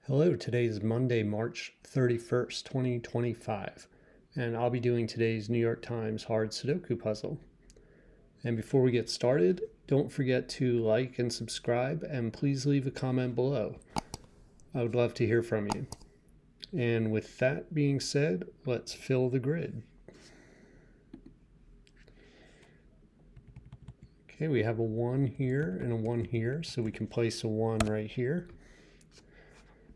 Hello, today is Monday, March 31st, 2025, and I'll be doing today's New York Times hard Sudoku puzzle. And before we get started, don't forget to like and subscribe, and please leave a comment below. I would love to hear from you. And with that being said, let's fill the grid. Okay, we have a 1 here and a 1 here, so we can place a 1 right here.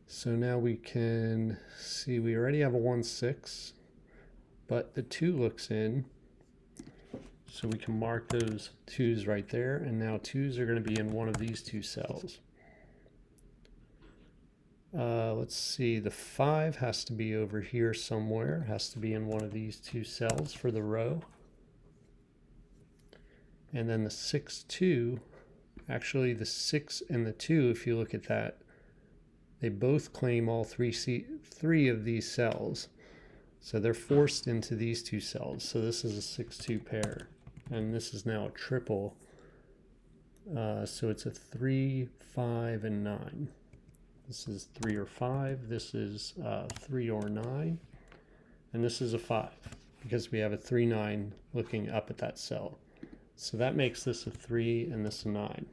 So now we can see we already have a 1, 6, but the 2 looks in. So we can mark those 2's right there, and now 2's are going to be in one of these two cells. Let's see, the 5 has to be over here somewhere, has to be in one of these two cells for the row. And then the 6, 2, actually the 6 and the 2, if you look at that, they both claim all three of these cells. So they're forced into these two cells. So this is a 6, 2 pair. And this is now a triple. So it's a 3, 5, and 9. This is 3 or 5. This is 3 or 9. And this is a 5 because we have a 3, 9 looking up at that cell. So that makes this a 3 and this a 9.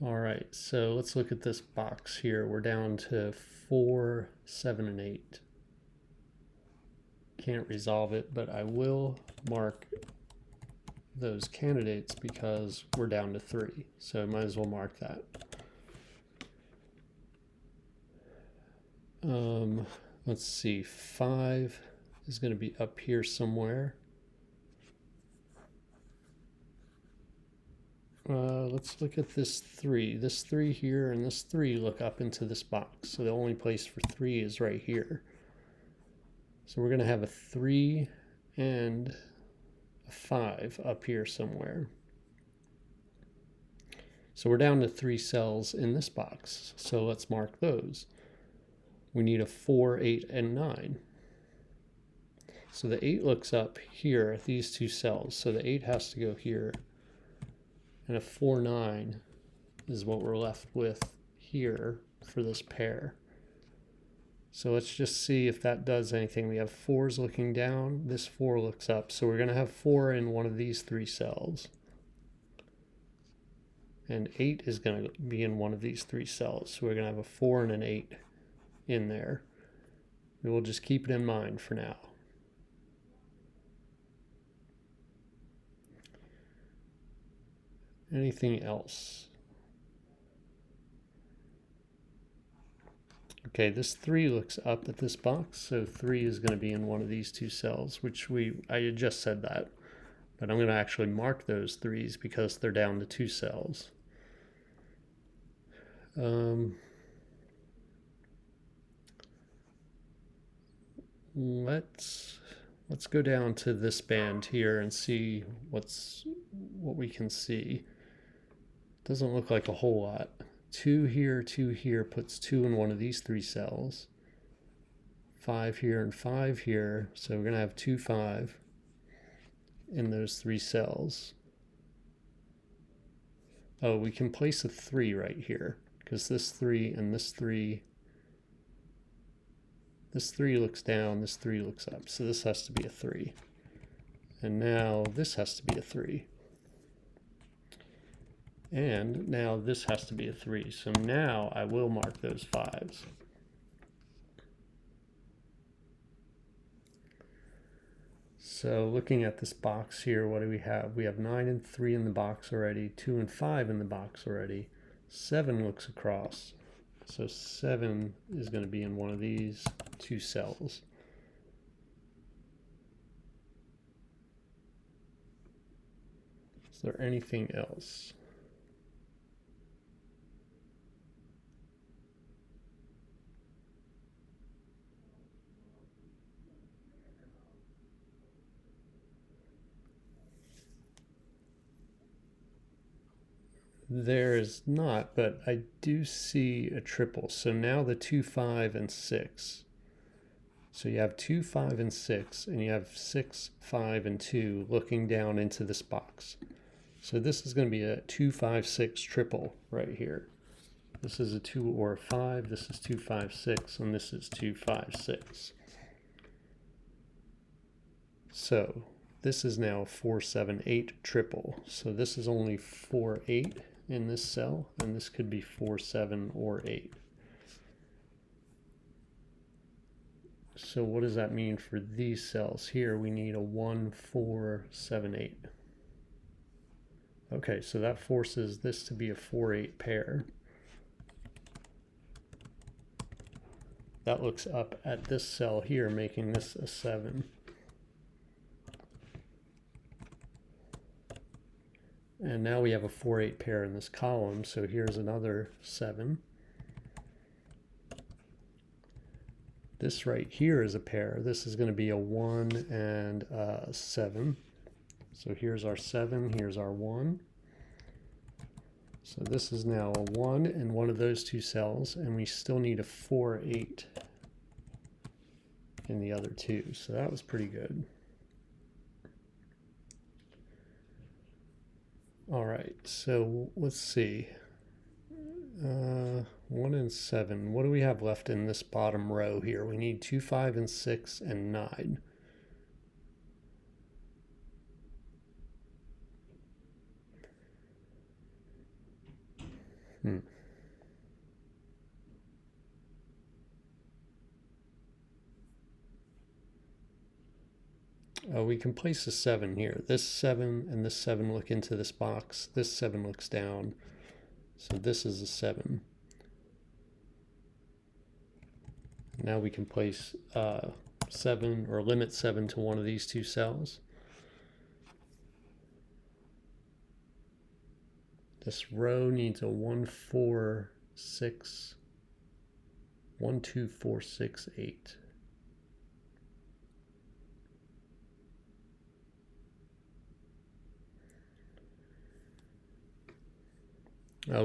All right, so let's look at this box here. We're down to 4, 7, and 8. Can't resolve it, but I will mark those candidates because we're down to 3. So I might as well mark that. Let's see, 5 is going to be up here somewhere. Let's look at this 3. This 3 here and this 3 look up into this box. So the only place for 3 is right here. So we're going to have a 3 and a 5 up here somewhere. So we're down to 3 cells in this box. So let's mark those. We need a 4, 8, and 9. So the 8 looks up here at these two cells. So the 8 has to go here. And a 4, 9 is what we're left with here for this pair. So let's just see if that does anything. We have 4's looking down. This 4 looks up. So we're going to have 4 in one of these 3 cells. And 8 is going to be in one of these 3 cells. So we're going to have a 4 and an 8 in there. We will just keep it in mind for now. Anything else? Okay, this 3 looks up at this box, so 3 is going to be in one of these two cells, which I had just said that. But I'm going to actually mark those 3's because they're down to 2 cells. Let's go down to this band here and see what we can see. Doesn't look like a whole lot. 2 here puts 2 in one of these 3 cells. 5 here and 5 here. So we're going to have 2, 5 in those 3 cells. Oh, we can place a 3 right here because this 3 and this 3 looks down, this 3 looks up. So this has to be a 3. And now this has to be a 3. And now this has to be a 3. So now I will mark those 5's. So looking at this box here, what do we have? We have 9 and 3 in the box already, 2 and 5 in the box already. 7 looks across. So 7 is going to be in one of these 2 cells. Is there anything else? There is not, but I do see a triple. So now the 2, 5, and 6. So you have 2, 5, and 6, and you have 6, 5, and 2 looking down into this box. So this is going to be a 2, 5, 6 triple right here. This is a 2 or a 5, this is 2, 5, 6, and this is 2, 5, 6. So this is now 4, 7, 8 triple. So this is only 4, 8 in this cell, and this could be 4, 7, or 8. So what does that mean for these cells? Here we need a 1, 4, 7, 8. Okay, so that forces this to be a 4, 8 pair. That looks up at this cell here, making this a 7. And now we have a 4, 8 pair in this column, so here's another 7. This right here is a pair. This is going to be a 1 and a 7. So here's our 7, here's our 1. So this is now a 1 in one of those two cells, and we still need a 4, 8 in the other two. So that was pretty good. All right, so let's see. 1 and 7. What do we have left in this bottom row here? We need 2, 5, and 6, and 9. We can place a 7 here. This 7 and this 7 look into this box. This 7 looks down. So this is a 7. Now we can place 7 or limit 7 to one of these two cells. This row needs a 1, 4, 6, 1, 2, 4, 6, 8.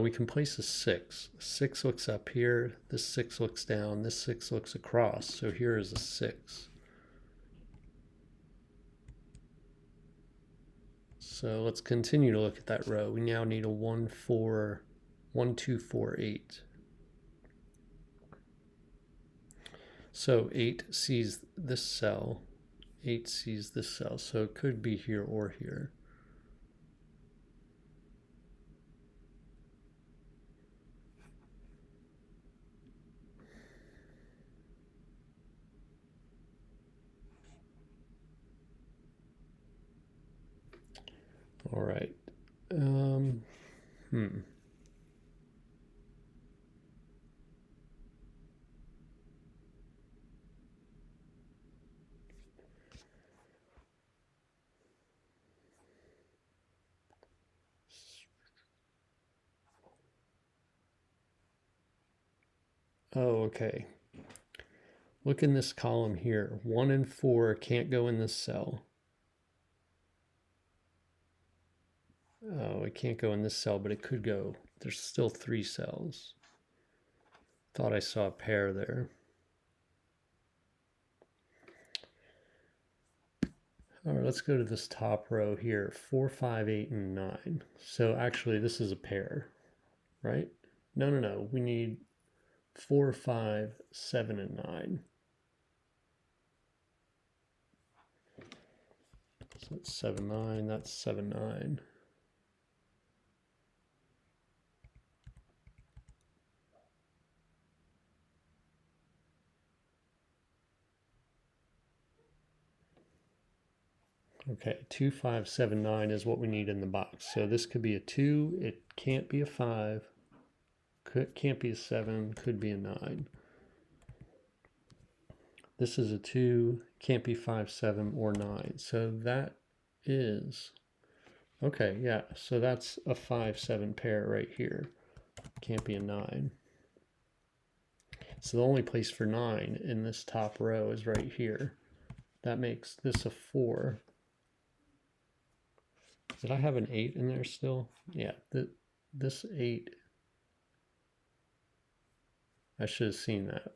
We can place a 6. 6 looks up here, this 6 looks down, this 6 looks across, so here is a 6. So let's continue to look at that row. We now need a 1, 4, 1, 2, 4, 8. So 8 sees this cell, 8 sees this cell, so it could be here or here. All right. Oh, okay. Look in this column here. 1 and 4 can't go in this cell. Oh, it can't go in this cell, but it could go. There's still 3 cells. Thought I saw a pair there. All right, let's go to this top row here. 4, 5, 8, and 9. So actually, this is a pair, right? No. We need 4, 5, 7, and 9. So that's 7, 9. That's 7, 9. Okay, 2, 5, 7, 9 is what we need in the box. So this could be a 2. It can't be a 5. Can't be a 7. Could be a 9. This is a 2. Can't be 5, 7, or 9. So that is... Okay, yeah. So that's a 5, 7 pair right here. Can't be a 9. So the only place for 9 in this top row is right here. That makes this a 4. Did I have an 8 in there still? Yeah, this 8. I should have seen that.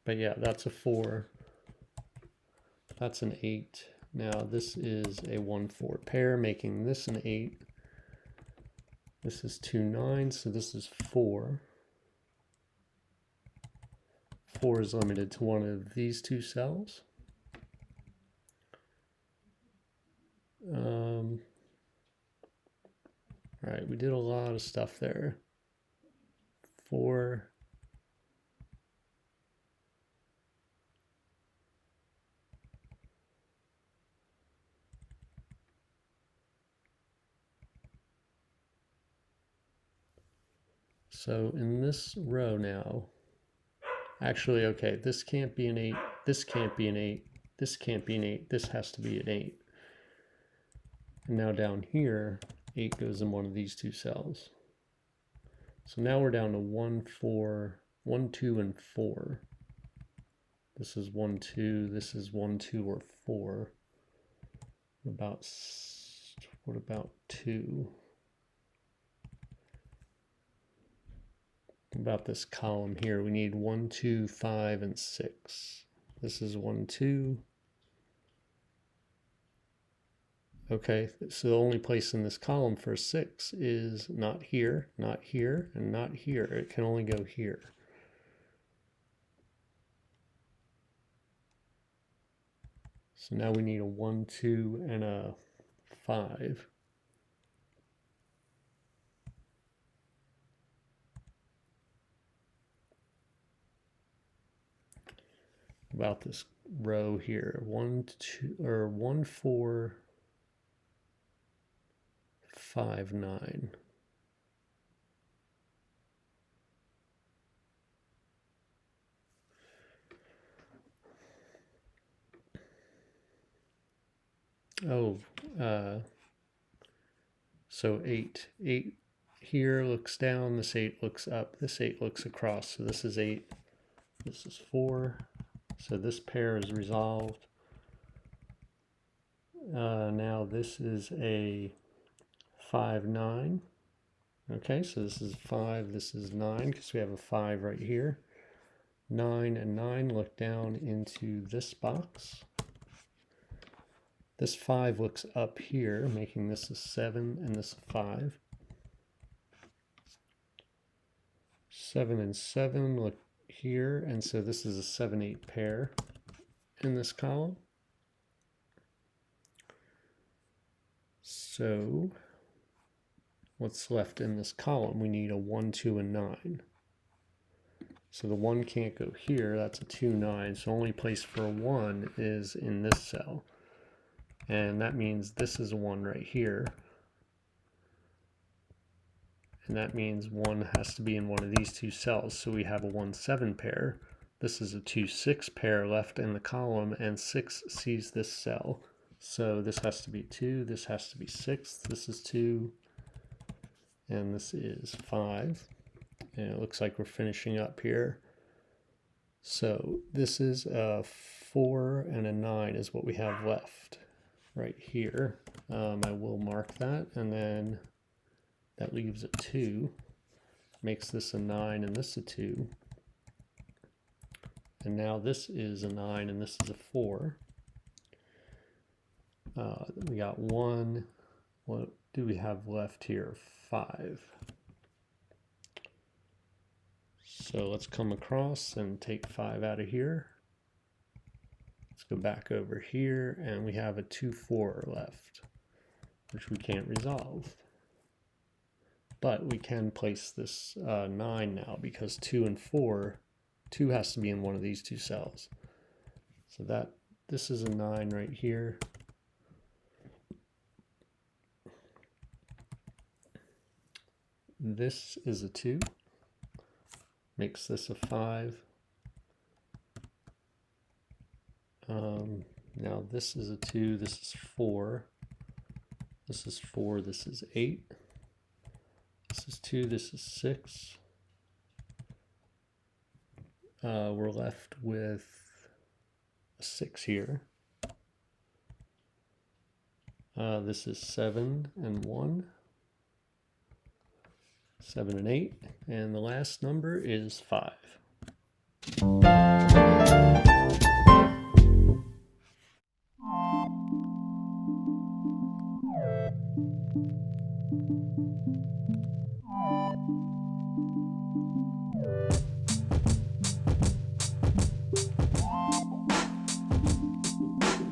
But yeah, that's a 4. That's an 8. Now this is a 1, 4 pair, making this an 8. This is 2, 9, so this is 4. 4 is limited to one of these two cells. All right, we did a lot of stuff there. 4. So in this row now, actually, okay, this can't be an 8, this can't be an 8, this can't be an 8, this has to be an 8. And now down here, 8 goes in one of these two cells. So now we're down to 1, 4, 1, 2, and 4. This is 1, 2, this is 1, 2, or 4. What about 2? About this column here, we need 1, 2, 5, and 6. This is 1, 2. Okay, so the only place in this column for 6 is not here, not here, and not here. It can only go here. So now we need a 1, 2, and a 5. About this row here, 1, 2, or 1, 4, 5, 9. Oh, so 8. 8 here looks down, this 8 looks up, this 8 looks across. So this is 8, this is 4. So this pair is resolved. Now this is a 5, 9. Okay, so this is 5, this is 9, because we have a 5 right here. 9 and 9 look down into this box. This 5 looks up here, making this a 7 and this a 5. 7 and 7 look here, and so this is a 7, 8 pair in this column. So what's left in this column? We need a 1, 2, and 9. So the 1 can't go here, that's a 2, 9. So only place for a 1 is in this cell. And that means this is a 1 right here. And that means 1 has to be in one of these two cells. So we have a 1, 7 pair. This is a 2, 6 pair left in the column, and 6 sees this cell. So this has to be 2, this has to be 6, this is 2, and this is 5. And it looks like we're finishing up here. So this is a 4 and a 9 is what we have left right here. I will mark that, and then that leaves a 2, makes this a 9 and this a 2. And now this is a 9 and this is a 4. We got 1. What do we have left here? 5. So let's come across and take 5 out of here. Let's go back over here, and we have a 2, 4 left, which we can't resolve. But we can place this 9 now, because 2 and 4, 2 has to be in one of these two cells. So this is a 9 right here. This is a 2, makes this a 5. Now this is a 2, this is 4, this is 4, this is 8, this is 2, this is 6. We're left with a 6 here. This is 7 and 1. 7 and 8, and the last number is 5.